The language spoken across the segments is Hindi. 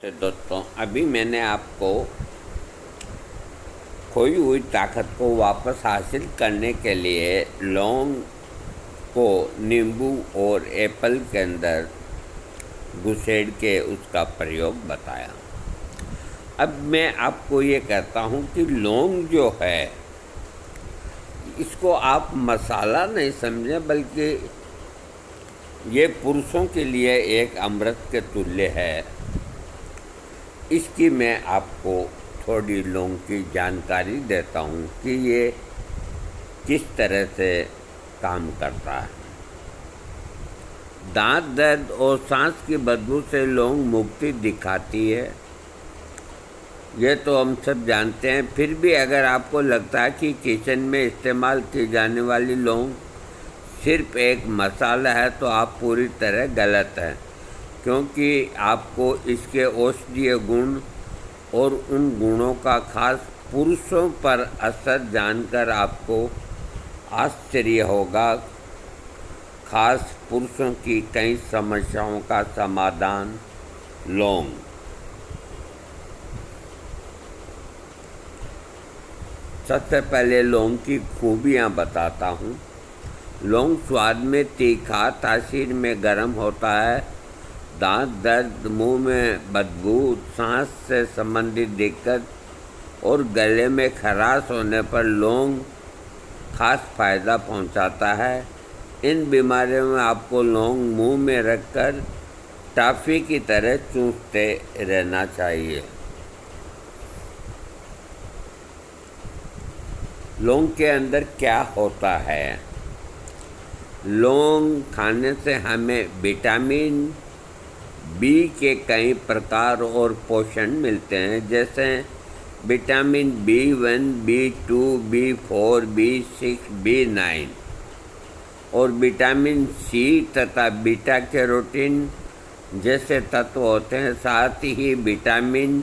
तो दोस्तों, अभी मैंने आपको खोई हुई ताकत को वापस हासिल करने के लिए लौंग को नींबू और एप्पल के अंदर घुसेड़ के उसका प्रयोग बताया। अब मैं आपको ये कहता हूँ कि लौंग जो है, इसको आप मसाला नहीं समझें, बल्कि ये पुरुषों के लिए एक अमृत के तुल्य है। इसकी मैं आपको थोड़ी लौंग की जानकारी देता हूँ कि ये किस तरह से काम करता है। दांत दर्द और सांस की बदबू से लौंग मुक्ति दिखाती है, ये तो हम सब जानते हैं। फिर भी अगर आपको लगता है कि किचन में इस्तेमाल की जाने वाली लौंग सिर्फ एक मसाला है, तो आप पूरी तरह गलत हैं, क्योंकि आपको इसके औषधीय गुण और उन गुणों का खास पुरुषों पर असर जानकर आपको आश्चर्य होगा। खास पुरुषों की कई समस्याओं का समाधान लौंग। सबसे पहले लौंग की खूबियाँ बताता हूँ। लौंग स्वाद में तीखा, तासीर में गर्म होता है। दांत दर्द, मुंह में बदबू, सांस से संबंधित दिक्कत और गले में खराश होने पर लौंग खास फायदा पहुंचाता है। इन बीमारियों में आपको लौंग मुंह में रखकर टॉफ़ी की तरह चूसते रहना चाहिए। लौंग के अंदर क्या होता है? लौंग खाने से हमें विटामिन बी के कई प्रकार और पोषण मिलते हैं, जैसे vitamin B1, B2, B4, B6, B9 और विटामिन सी तथा बीटा कैरोटीन जैसे तत्व होते हैं। साथ ही विटामिन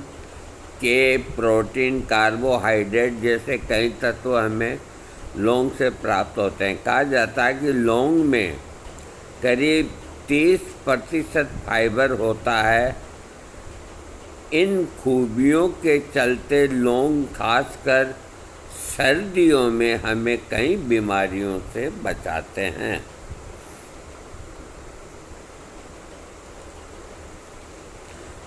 के, प्रोटीन, कार्बोहाइड्रेट जैसे कई तत्व हमें लौंग से प्राप्त होते हैं। कहा जाता है कि लौंग में करीब 30% फाइबर होता है। इन खूबियों के चलते लौंग खासकर सर्दियों में हमें कई बीमारियों से बचाते हैं।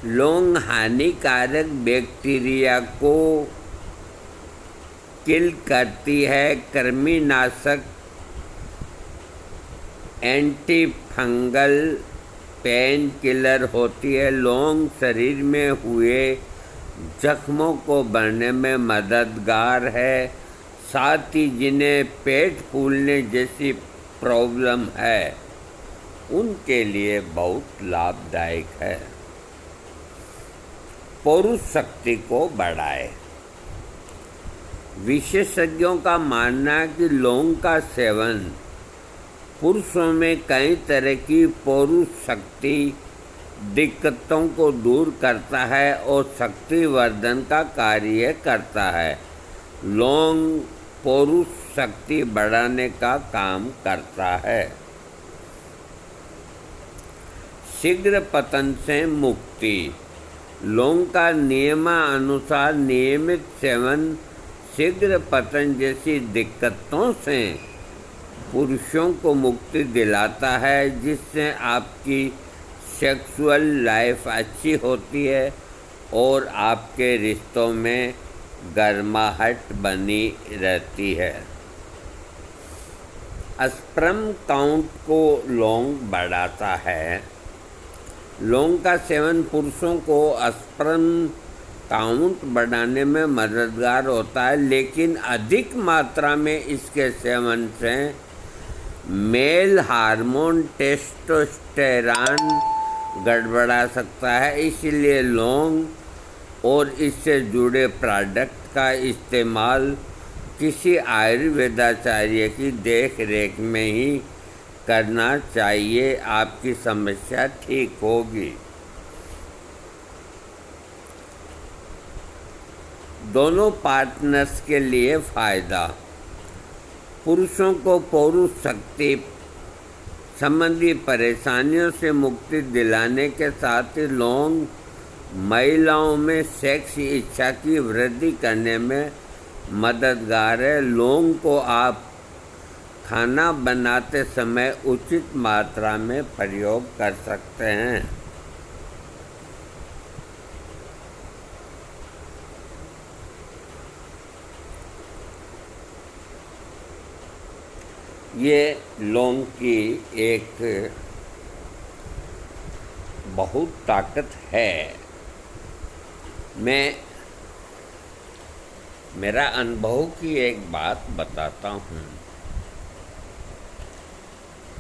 लौंग हानिकारक बैक्टीरिया को किल करती है। कृमिनाशक, एंटी फंगल, पेन किलर होती है। लौंग शरीर में हुए जख्मों को भरने में मददगार है। साथ ही जिन्हें पेट फूलने जैसी प्रॉब्लम है, उनके लिए बहुत लाभदायक है। पौरुष शक्ति को बढ़ाए। विशेषज्ञों का मानना है कि लौंग का सेवन पुरुषों में कई तरह की पौरुष शक्ति दिक्कतों को दूर करता है और शक्तिवर्धन का कार्य करता है। लौंग पौरुष शक्ति बढ़ाने का काम करता है। शीघ्र पतन से मुक्ति। लौंग का नियमानुसार नियमित सेवन शीघ्र पतन जैसी दिक्कतों से पुरुषों को मुक्ति दिलाता है, जिससे आपकी सेक्सुअल लाइफ अच्छी होती है और आपके रिश्तों में गर्माहट बनी रहती है। स्पर्म काउंट को लौंग बढ़ाता है। लौंग का सेवन पुरुषों को स्पर्म काउंट बढ़ाने में मददगार होता है, लेकिन अधिक मात्रा में इसके सेवन से मेल हार्मोन टेस्टोस्टेरॉन गड़बड़ा सकता है। इसलिए लौंग और इससे जुड़े प्रोडक्ट का इस्तेमाल किसी आयुर्वेदाचार्य की देख रेख में ही करना चाहिए। आपकी समस्या ठीक होगी। दोनों पार्टनर्स के लिए फ़ायदा। पुरुषों को पौरुष शक्ति संबंधी परेशानियों से मुक्ति दिलाने के साथ ही लौंग महिलाओं में सेक्स इच्छा की वृद्धि करने में मददगार है। लौंग को आप खाना बनाते समय उचित मात्रा में प्रयोग कर सकते हैं। ये लौंग की एक बहुत ताकत है। मैं मेरा अनुभव की एक बात बताता हूँ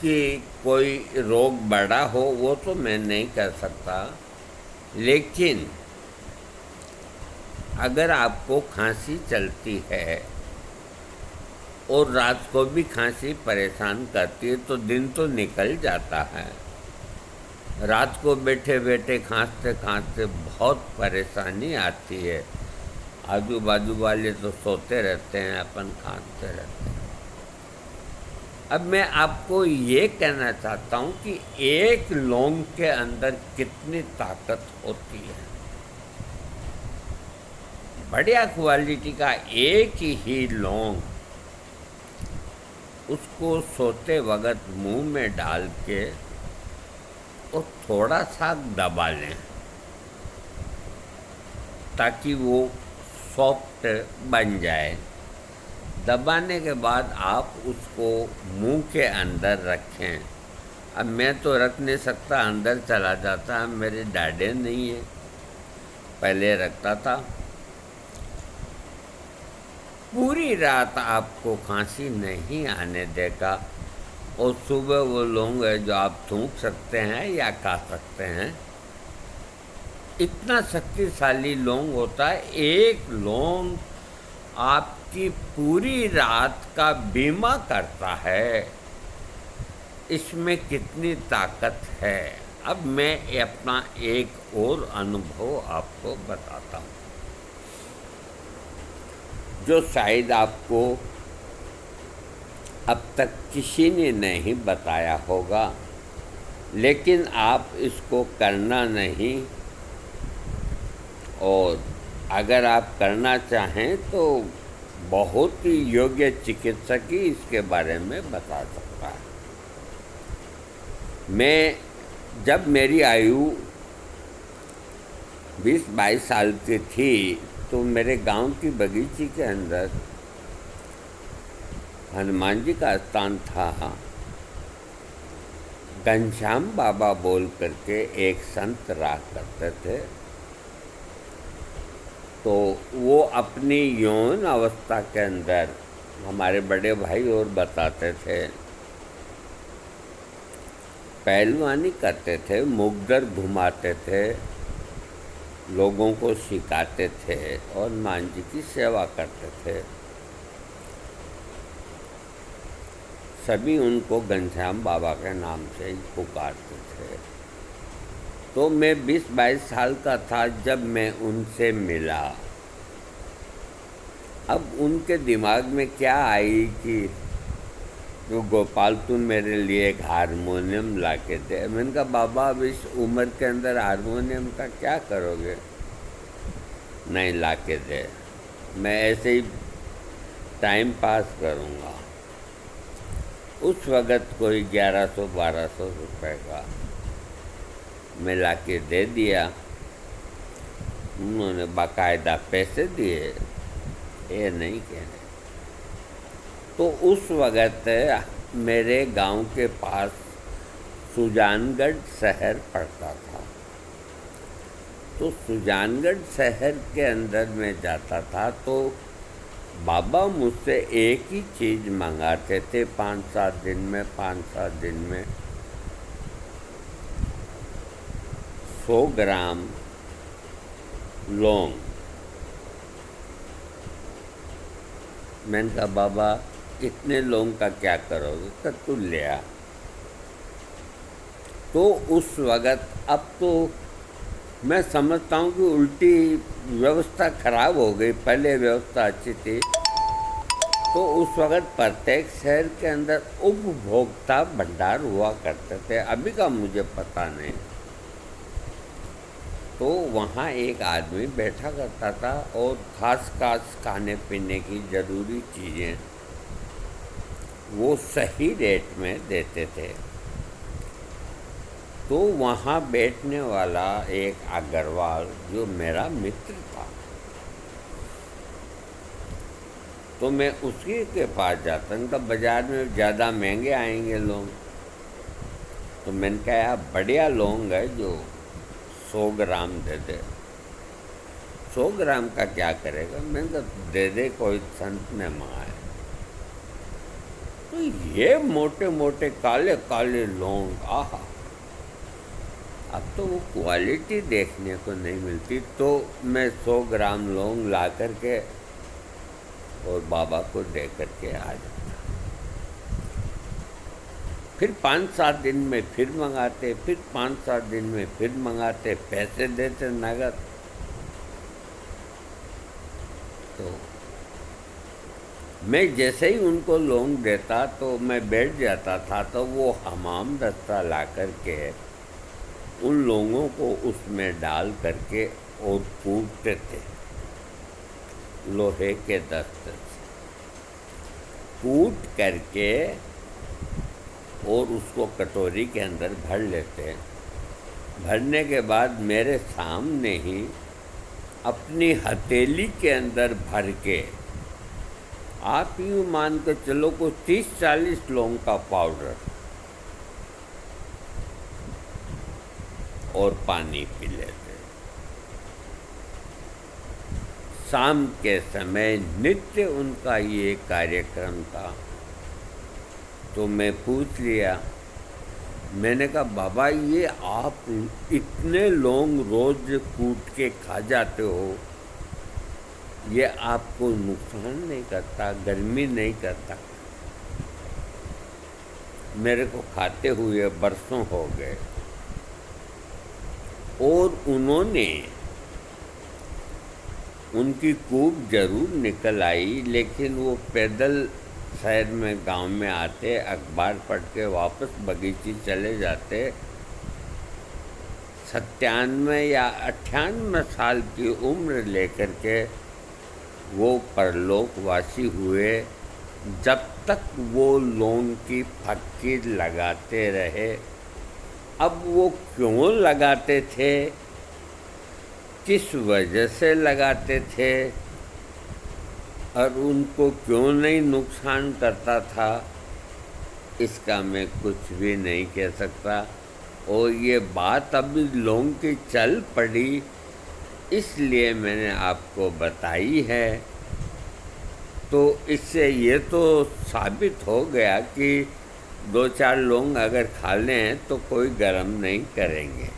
कि कोई रोग बड़ा हो वो तो मैं नहीं कर सकता, लेकिन अगर आपको खांसी चलती है और रात को भी खांसी परेशान करती है तो दिन तो निकल जाता है। रात को बैठे बैठे खांसते खांसते बहुत परेशानी आती है। आजू बाजू वाले तो सोते रहते हैं, अपन खांसते रहते हैं। अब मैं आपको ये कहना चाहता हूँ कि एक लौंग के अंदर कितनी ताकत होती है। बढ़िया क्वालिटी का एक ही लौंग, उसको सोते वक्त मुंह में डाल के और थोड़ा सा दबा लें ताकि वो सॉफ्ट बन जाए। दबाने के बाद आप उसको मुंह के अंदर रखें। अब मैं तो रख नहीं सकता, अंदर चला जाता है, मेरे डाढ़े नहीं है, पहले रखता था। पूरी रात आपको खांसी नहीं आने देगा और सुबह वो लौंग है जो आप थूक सकते हैं या खा सकते हैं। इतना शक्तिशाली लौंग होता है। एक लौंग आपकी पूरी रात का बीमा करता है। इसमें कितनी ताकत है। अब मैं अपना एक और अनुभव आपको बताता हूँ जो शायद आपको अब तक किसी ने नहीं बताया होगा, लेकिन आप इसको करना नहीं, और अगर आप करना चाहें तो बहुत ही योग्य चिकित्सक ही इसके बारे में बता सकता है। मैं जब मेरी आयु 20-22 साल की थी तो मेरे गांव की बगीचे के अंदर हनुमान जी का स्थान था। घनश्याम बाबा बोल करके एक संत रहा करते थे। तो वो अपनी यौन अवस्था के अंदर हमारे बड़े भाई और बताते थे, पहलवानी करते थे, मुगदर घुमाते थे, लोगों को सिखाते थे और हनुमान जी की सेवा करते थे। सभी उनको घनश्याम बाबा के नाम से ही पुकारते थे। तो मैं 20-22 साल का था जब मैं उनसे मिला। अब उनके दिमाग में क्या आई कि तो गोपाल तुम मेरे लिए एक हारमोनियम ला के दे। मैंने कहा बाबा अब इस उम्र के अंदर हारमोनियम का क्या करोगे? नहीं ला के दे, मैं ऐसे ही टाइम पास करूँगा। उस वक़्त कोई 1100-1200 रुपए का मैं ला के दे दिया। उन्होंने बाकायदा पैसे दिए, ये नहीं कहने। तो उस वक़्त मेरे गांव के पास सुजानगढ़ शहर पड़ता था। तो सुजानगढ़ शहर के अंदर मैं जाता था तो बाबा मुझसे एक ही चीज़ मंगाते थे 5-7 दिन में 100 ग्राम लौंग। मैंने कहा बाबा इतने लौंग का क्या करोगे? तो तू ले आ। तो उस वक़्त, अब तो मैं समझता हूँ कि उल्टी व्यवस्था खराब हो गई, पहले व्यवस्था अच्छी थी। तो उस वक़्त प्रत्येक शहर के अंदर उपभोक्ता भंडार हुआ करते थे, अभी का मुझे पता नहीं। तो वहाँ एक आदमी बैठा करता था और खास खास खाने पीने की ज़रूरी चीज़ें वो सही रेट में देते थे। तो वहाँ बैठने वाला एक अग्रवाल जो मेरा मित्र था, तो मैं उसी के पास जाता था। बाज़ार में ज़्यादा महंगे आएंगे लौंग, तो मैंने कहा बढ़िया लौंग है जो 100 ग्राम दे दे। 100 ग्राम का क्या करेगा, मैंने कहा दे दे, कोई संत ने मंगाए। तो ये मोटे मोटे काले काले लौंग, आहा, अब तो वो क्वालिटी देखने को नहीं मिलती। तो मैं 100 ग्राम लौंग ला करके और बाबा को दे करके आ जाता। फिर 5-7 दिन में फिर मंगाते, फिर 5-7 दिन में फिर मंगाते, पैसे देते नगद। तो मैं जैसे ही उनको लौंग देता तो मैं बैठ जाता था, तो वो हमाम दस्ता ला करके उन लोगों को उसमें डाल करके और कूटते थे लोहे के दस्ते से, कूट करके और उसको कटोरी के अंदर भर लेते। भरने के बाद मेरे सामने ही अपनी हथेली के अंदर भर के, आप यूँ मान के चलो को 30-40 लौंग का पाउडर और पानी पी लेते। शाम के समय नित्य उनका ये कार्यक्रम था। तो मैं पूछ लिया, मैंने कहा बाबा ये आप इतने लौंग रोज कूट के खा जाते हो, ये आपको नुकसान नहीं करता, गर्मी नहीं करता? मेरे को खाते हुए बरसों हो गए। और उन्होंने, उनकी कूप जरूर निकल आई, लेकिन वो पैदल शहर में गांव में आते, अखबार पढ़ के वापस बगीचे चले जाते। 97 या 98 साल की उम्र लेकर के वो परलोकवासी हुए। जब तक वो लौंग की फक्की लगाते रहे। अब वो क्यों लगाते थे, किस वजह से लगाते थे और उनको क्यों नहीं नुकसान करता था, इसका मैं कुछ भी नहीं कह सकता। और ये बात अभी लौंग की चल पड़ी, इसलिए मैंने आपको बताई है। तो इससे ये तो साबित हो गया कि 2-4 लौंग अगर खा लें तो कोई गरम नहीं करेंगे।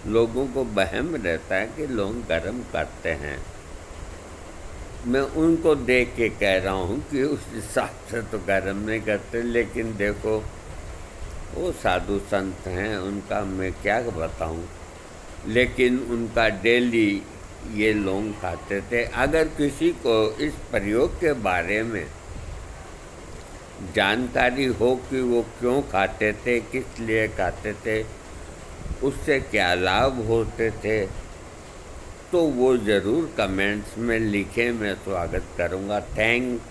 लोगों को वहम रहता है कि लौंग गरम करते हैं। मैं उनको देख के कह रहा हूँ कि उस हिसाब से तो गरम नहीं करते, लेकिन देखो वो साधु संत हैं, उनका मैं क्या बताऊँ। लेकिन उनका डेली ये लौंग खाते थे। अगर किसी को इस प्रयोग के बारे में जानकारी हो कि वो क्यों खाते थे, किस लिए खाते थे, उससे क्या लाभ होते थे, तो वो ज़रूर कमेंट्स में लिखें, मैं स्वागत करूँगा। थैंक